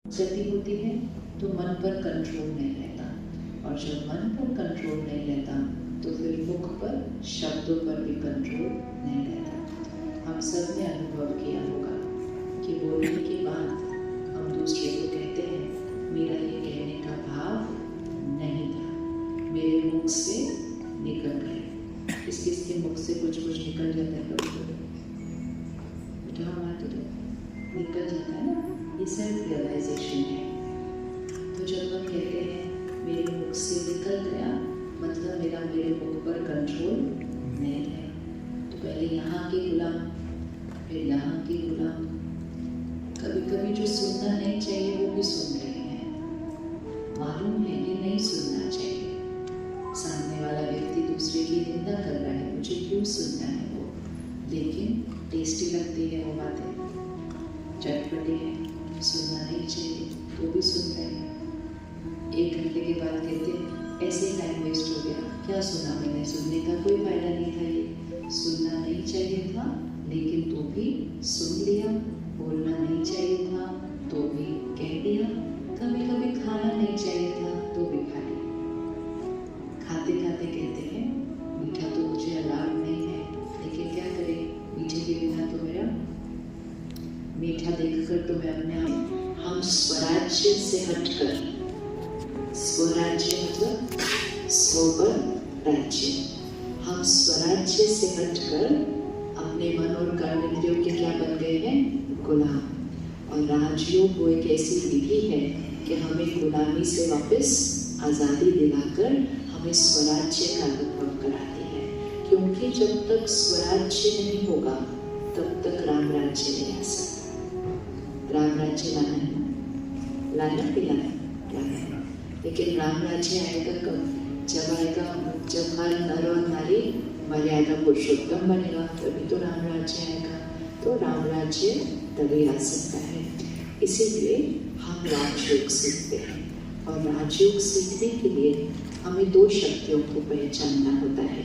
क्षति होती है तो मन पर कंट्रोल नहीं रहता, और जब मन पर कंट्रोल नहीं रहता तो फिर मुख पर, शब्दों पर भी कंट्रोल नहीं रहता। हम सब ने अनुभव किया होगा कि बोलने के बाद हम दूसरे को कहते हैं मेरा ये कहने का भाव नहीं था, मेरे मुख से निकल गए। किस किस के मुख से कुछ कुछ निकल जाता है, कभी बेटा हमारे तो निकल जाता है ना, ये सेल्फ रियलाइजेशन है। तो जब हम कहते हैं मेरे मुख से निकल गया, मतलब मेरे मुख पर कंट्रोल नहीं है। तो पहले यहाँ के गुलाम, फिर यहाँ के गुलाम। कभी कभी जो सुनना नहीं चाहिए वो भी सुन रहे हैं, मालूम है कि नहीं सुनना चाहिए। सामने वाला व्यक्ति दूसरे की निंदा कर रहा है, मुझे क्यों सुनना है वो, लेकिन टेस्टी लगती है वो बातें, चटपटी है, सुनना नहीं चाहिए तो भी सुन रहे हैं। 1 घंटे के बाद कहते हैं ऐसे टाइम वेस्ट हो गया, क्या सुना मैंने, सुनने का कोई फायदा नहीं था, ये सुनना नहीं चाहिए था लेकिन तो भी सुन लिया, बोलना नहीं चाहिए था तो भी कह दिया, कभी कभी खाना नहीं चाहिए था तो भी खा लिया। खाते खाते कहते हैं मीठा तो मुझे अलाउड नहीं है, लेकिन क्या करें, मीठे के बिना तो मेरा मीठा देखकर तो मैं अपने आप, हम स्वराज्य से हटकर, स्वराज्य मतलब स्व पर राज्य, हम स्वराज्य से हटकर अपने मन और कर्मेंद्रियों के क्या बन गए हैं, गुलाम। और राजयोग वो एक ऐसी विधि है कि हमें गुलामी से वापस आज़ादी दिलाकर हमें स्वराज्य का अनुभव कराती है। क्योंकि जब तक स्वराज्य नहीं होगा तब तक राम राज्य नहीं आ सकता। राम राज्य लाना है, लाना भी लाना है, लेकिन राम राज्य आएगा कब, जब आएगा जब हर नर और नारी मर्यादा पुरुषोत्तम बनेगा, तभी तो राम राज्य आएगा। तो राम राज्य तभी आ सकता है। इसीलिए हम राजयोग सीखते हैं, और राजयोग सीखने के लिए हमें 2 शक्तियों को पहचानना होता है,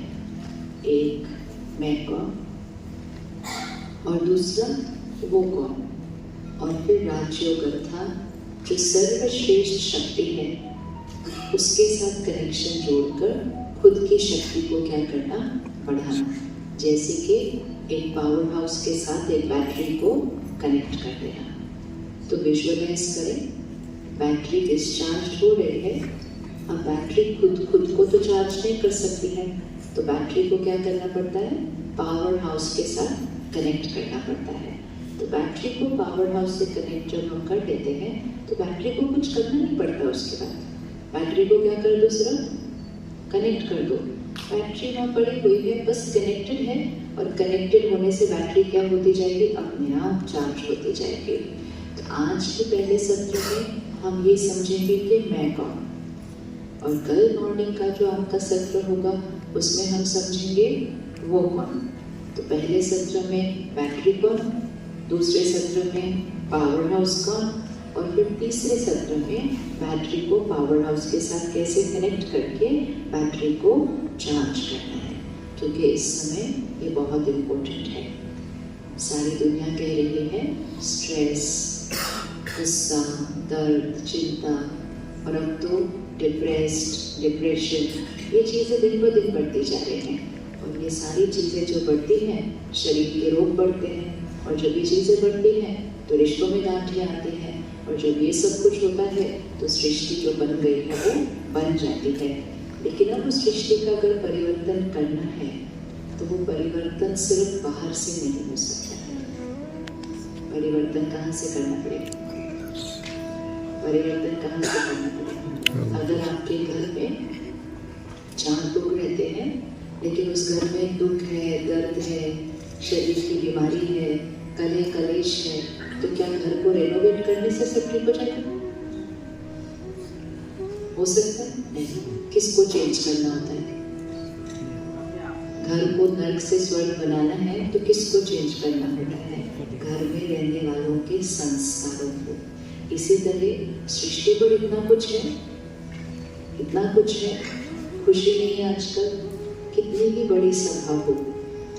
एक मैं कौन और दूसरा वो कौन। और फिर राजयोग अर्थात जो सर्वश्रेष्ठ शक्ति है उसके साथ कनेक्शन जोड़कर खुद की शक्ति को क्या करना, बढ़ाना। जैसे कि एक पावर हाउस के साथ एक बैटरी को कनेक्ट कर देना। तो विजुअलाइज करें, बैटरी डिस्चार्ज हो रही है, अब बैटरी खुद को तो चार्ज नहीं कर सकती है, तो बैटरी को क्या करना पड़ता है, पावर हाउस के साथ कनेक्ट करना पड़ता है। तो बैटरी को पावर हाउस से कनेक्ट जब हम कर देते हैं तो बैटरी को कुछ करना नहीं पड़ता। उसके बाद बैटरी को क्या कर दो, सिर्फ कनेक्ट कर दो। बैटरी वहाँ पड़ी हुई है, बस कनेक्टेड है, और कनेक्टेड होने से बैटरी क्या होती जाएगी, अपने आप चार्ज होती जाएगी। तो आज के पहले सत्र में हम ये समझेंगे कि मैं कौन, और कल मॉर्निंग का जो आपका सत्र होगा उसमें हम समझेंगे वो कौन। तो पहले सत्र में बैटरी कौन, दूसरे सत्र में पावर हाउस कौन, और फिर तीसरे सत्र में बैटरी को पावर हाउस के साथ कैसे कनेक्ट करके बैटरी को चार्ज करना है। क्योंकि इस समय ये बहुत इम्पोर्टेंट है। सारी दुनिया कह रही है स्ट्रेस, गुस्सा, दर्द, चिंता, और अब तो डिप्रेशन, ये चीज़ें दिन ब दिन बढ़ती जा रही हैं। और ये सारी चीज़ें जो बढ़ती हैं, शरीर के रोग बढ़ते हैं, और जब ये चीज़ें बढ़ती हैं तो रिश्तों में गांठें आती हैं, और जब ये सब कुछ होता है तो सृष्टि जो बन गई है वो बन जाती है। लेकिन अब उस सृष्टि का अगर परिवर्तन करना है तो वो परिवर्तन सिर्फ बाहर से नहीं हो सकता है। परिवर्तन कहाँ से करना पड़ेगा, परिवर्तन कहाँ से करना पड़ेगा। अगर आपके घर में 4 लोग रहते हैं लेकिन उस घर में दुख है, दर्द है, शरीर की बीमारी है, कलेश है, तो क्या घर को रेनोवेट करने से सब ठीक हो जाएगा? हो सकता है? नहीं। किसको चेंज करना होता है? घर को नर्क से स्वर्ग बनाना है तो किसको चेंज करना होता है? घर में रहने वालों के संस्कारों को। इसी तरह सृष्टि पर इतना कुछ है, खुशी नहीं है आजकल, कितनी भी बड़ी सभा हो,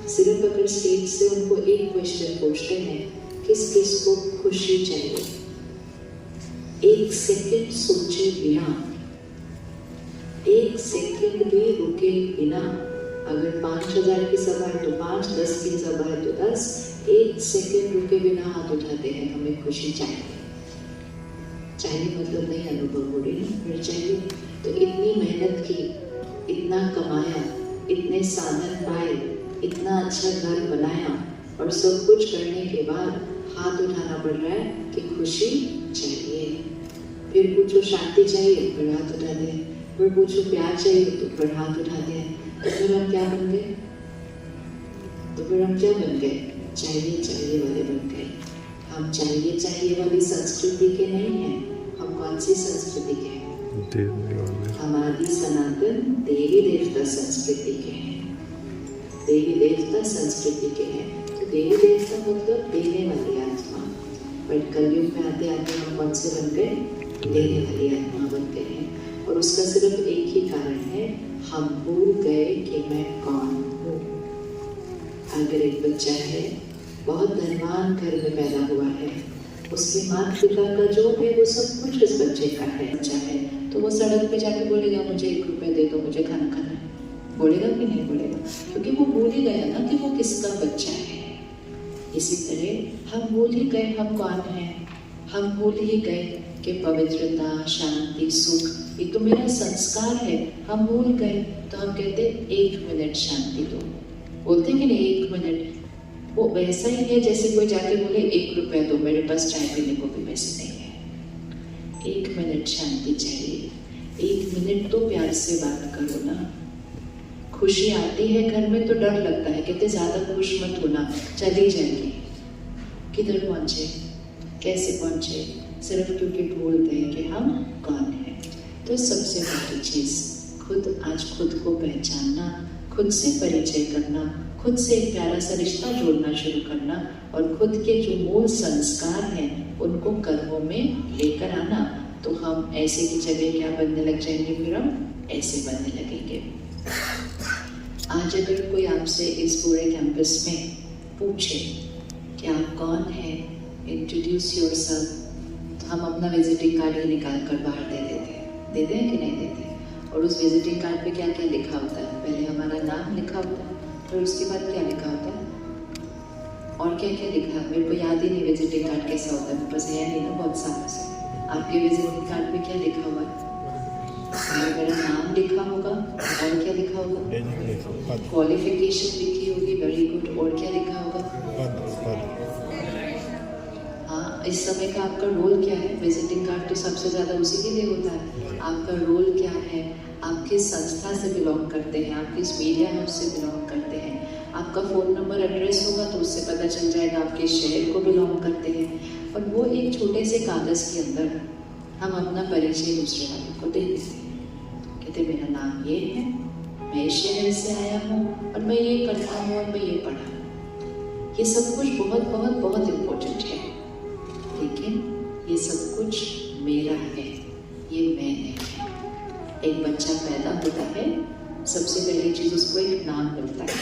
सिर्फ अगर स्टेज से उनको एक क्वेश्चन पूछते हैं किस किस को खुशी चाहिए, एक सेकंड सोचे बिना, एक सेकंड भी रुके बिना, अगर 5000 की सभा है तो 5, 10 की सभा है तो 10, एक सेकंड रुके बिना हाथ उठाते हैं, हमें खुशी चाहिए। चाहिए मतलब नहीं अनुभव हो रही है, फिर चाहिए। तो इतनी मेहनत की, इतना कमाया, इतने साधन पाए, इतना अच्छा घर बनाया और सब कुछ करने के बाद हाथ उठाना पड़ रहा है कि खुशी चाहिए। फिर पूछो शांति चाहिए, फिर हाथ उठाते हैं। फिर पूछो प्यार चाहिए तो फिर हाथ उठाते हैं। तो फिर हम क्या बन गए? चाहिए वाले बन गए। हम चाहिए वाली संस्कृति के नहीं हैं। हम कौन सी संस्कृति के हैं? हमारी सनातन देवी देवता संस्कृति के हैं। देवी देवता संस्कृति के हैं। तो देवी देवता मतलब देने वाली आत्मा। पर कलयुग में आते आते हम कौन से बन गए? देने वाली आत्मा बन गए हैं। और उसका सिर्फ एक ही कारण है, हम भूल गए कि मैं कौन हूँ। अगर एक बच्चा है, बहुत धनवान घर में पैदा हुआ है, उसके माता पिता का जो है वो सब कुछ उस बच्चे का है। बच्चा है तो वो सड़क पे जाके बोलेगा मुझे 1 रुपया दे दो, मुझे खाना खाना है। बोलेगा कि नहीं बोलेगा? क्योंकि वो भूल ही गया ना कि वो किसका बच्चा है। इसी तरह हम भूल ही गए हम कौन हैं। हम भूल ही गए कि पवित्रता, शांति, सुख ये तो मेरा संस्कार है। हम भूल गए तो हम कहते 1 मिनट शांति दो। बोलते कि नहीं 1 मिनट। वो वैसा ही है जैसे कोई जाके बोले 1 रुपया दो, मेरे पास चाय पीने को भी पैसे नहीं है। 1 मिनट शांति चाहिए। 1 मिनट तो प्यार से बात करो ना। खुशी आती है घर में तो डर लगता है, कहते ज्यादा खुश मत होना, चली जाएगी। किधर पहुंचे, कैसे पहुंचे? सिर्फ क्योंकि भूल गए कि हम कौन हैं। तो सबसे बड़ी चीज आज खुद को पहचानना, खुद से परिचय करना, खुद से एक प्यारा सा रिश्ता जोड़ना शुरू करना और खुद के जो मूल संस्कार हैं उनको कर्मों में लेकर आना। तो हम ऐसे की जगह क्या बनने लग जाएंगे? फिर हम ऐसे बनने लगेंगे। आज अगर कोई आपसे इस पूरे कैंपस में पूछे कि आप कौन हैं, इंट्रोड्यूस योरसेल्फ, तो हम अपना विजिटिंग कार्ड ही निकाल कर बाहर देते हैं कि नहीं देते? और उस विजिटिंग कार्ड पे क्या क्या लिखा होता है? पहले हमारा नाम लिखा होता है, फिर उसके बाद क्या लिखा होता है और क्या क्या लिखा है? मेरे को याद ही नहीं विजिटिंग कार्ड कैसा होता है, मेरे पास है नहीं ना बहुत सालों से। आपके विजिटिंग कार्ड पे क्या लिखा हुआ है? मेरा नाम लिखा होगा और क्या लिखा होगा? क्वालिफिकेशन लिखी होगी, वेरी गुड। और क्या लिखा होगा? हाँ, इस समय का आपका रोल क्या है? विजिटिंग कार्ड तो सबसे ज़्यादा उसी के लिए होता है। आपका रोल क्या है? आप किस संस्था से बिलोंग करते हैं? आप किस मीडिया हाउस से बिलोंग करते हैं? आपका फ़ोन नंबर एड्रेस होगा तो उससे पता चल जाएगा आप किस शहर को बिलोंग करते हैं। और वो एक छोटे से कागज़ के अंदर हम अपना परिचय दूसरे वालों को दे देते हैं। कहते मेरा नाम ये है, मैं इस शहर से आया हूँ और मैं ये करता हूँ और मैं ये पढ़ा हूँ। ये सब कुछ बहुत बहुत बहुत इम्पोर्टेंट है, लेकिन ये सब कुछ मेरा है, ये मैं नहीं है। एक बच्चा पैदा होता है, सबसे पहली चीज़ उसको एक नाम मिलता है,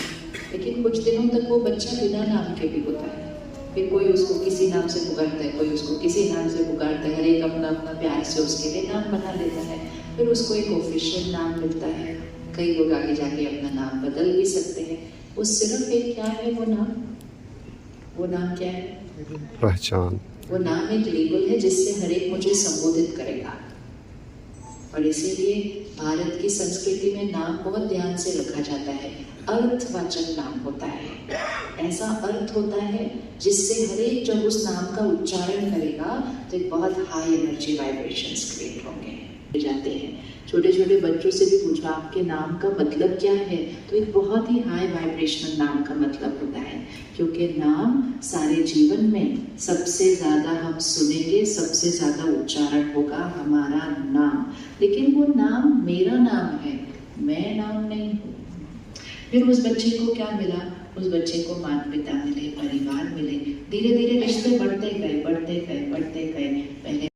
लेकिन कुछ दिनों तक वो बच्चा बिना नाम के भी होता है। फिर कोई उसको किसी नाम से पुकारता है, कोई उसको किसी नाम से पुकारता है, हर एक अपना अपना प्यार से उसके लिए नाम बना लेता है। फिर उसको एक ऑफिशियल नाम मिलता है। कई लोग आगे जाके अपना नाम बदल भी सकते हैं। वो सिर्फ एक क्या है? वो नाम क्या है? पहचान। वो नाम एक लेबल है जिससे हर एक मुझे संबोधित करेगा। और इसीलिए भारत की संस्कृति में नाम बहुत ध्यान से रखा जाता है। अर्थवाचक नाम होता है, ऐसा अर्थ होता है जिससे हर एक जब उस नाम का उच्चारण करेगा तो एक बहुत हाई एनर्जी वाइब्रेशंस क्रिएट होंगे जाते हैं। छोटे छोटे बच्चों से भी पूछो आपके नाम का मतलब क्या है, तो एक बहुत ही हाई वाइब्रेशनल नाम का मतलब होता है। क्योंकि नाम सारे जीवन में सबसे ज़्यादा हम सुनेंगे, सबसे ज़्यादा उच्चारण होगा हमारा नाम। लेकिन वो नाम मेरा नाम है, मैं नाम नहीं हूँ। फिर उस बच्चे को क्या मिला? उस बच्चे को माता पिता मिले, परिवार मिले, धीरे धीरे रिश्ते बढ़ते गए। पहले